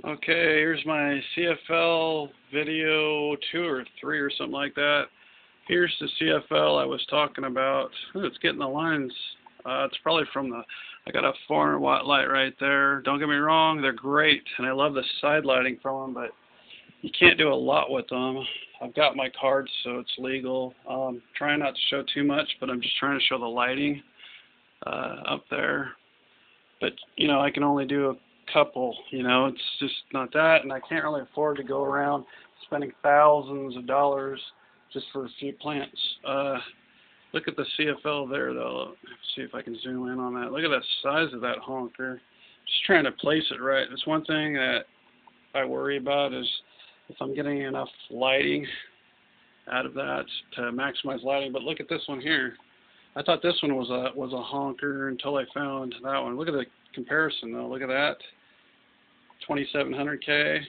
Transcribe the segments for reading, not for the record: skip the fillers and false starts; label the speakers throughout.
Speaker 1: Okay, here's my CFL video 2 or 3 or something like that. Here's the CFL I was talking about. Ooh, it's getting the lines. It's probably from I got a 400 watt light right there. Don't get me wrong, they're great, and I love the side lighting from them, but you can't do a lot with them. I've got my cards, so it's legal. Trying not to show too much, but I'm just trying to show the lighting up there. But, you know, I can only do a couple, you know, it's just not that, and I can't really afford to go around spending thousands of dollars just for a few plants. Look at the CFL there, though. Let's see if I can zoom in on that. Look at the size of that honker. Just trying to place it right. That's one thing that I worry about, is if I'm getting enough lighting out of that to maximize lighting. But look at this one here. I thought this one was a honker until I found that one. Look at the comparison, though. Look at that, 2700K,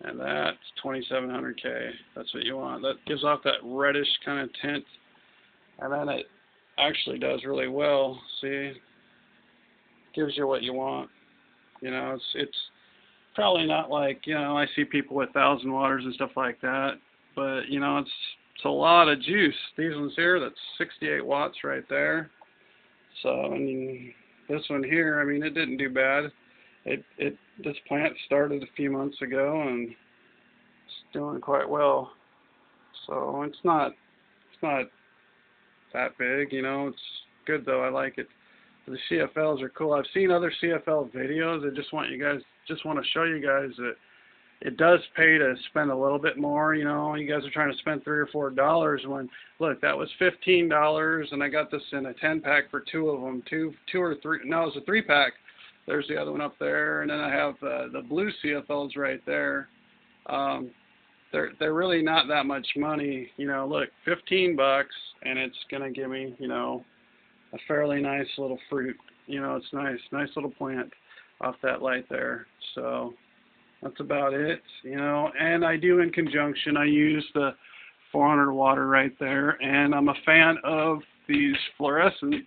Speaker 1: and that's 2700K. That's what you want. That gives off that reddish kind of tint, and then it actually does really well. See, gives you what you want. You know, it's probably not like, you know, I see people with 1,000 watts and stuff like that, but you know, it's a lot of juice. These ones here, that's 68 watts right there. So, I mean, this one here, I mean, it didn't do bad. This plant started a few months ago and it's doing quite well. So it's not that big, you know. It's good though. I like it. The CFLs are cool. I've seen other CFL videos. I just want to show you guys that it does pay to spend a little bit more. You know, you guys are trying to spend $3 or $4 when, look, that was $15, and I got this in a 10-pack for 2 of them, two or three. No, it was a 3-pack. There's the other one up there, and then I have the blue CFLs right there. They're really not that much money. You know, look, $15, and it's gonna give me, you know, a fairly nice little fruit. You know, it's nice little plant off that light there. So that's about it, you know. And I do, in conjunction, I use the 400 water right there, and I'm a fan of these fluorescents.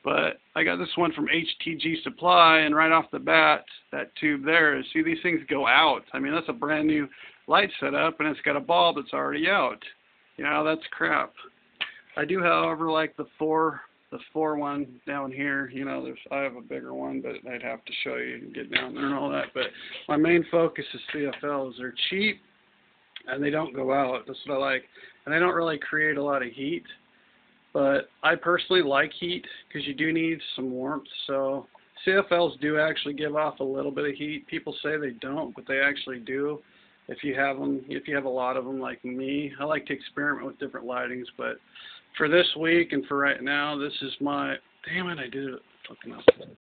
Speaker 1: But I got this one from HTG Supply, and right off the bat, that tube there, see, these things go out. I mean, that's a brand new light setup, and it's got a bulb that's already out. You know, that's crap. I do, however, like the four one down here. You know, I have a bigger one, but I'd have to show you and get down there and all that. But my main focus is CFLs. They're cheap, and they don't go out. That's what I like. And they don't really create a lot of heat. But I personally like heat because you do need some warmth. So CFLs do actually give off a little bit of heat. People say they don't, but they actually do. If you have them, if you have a lot of them like me. I like to experiment with different lightings, but for this week and for right now, this is my, damn it, I did it fucking up.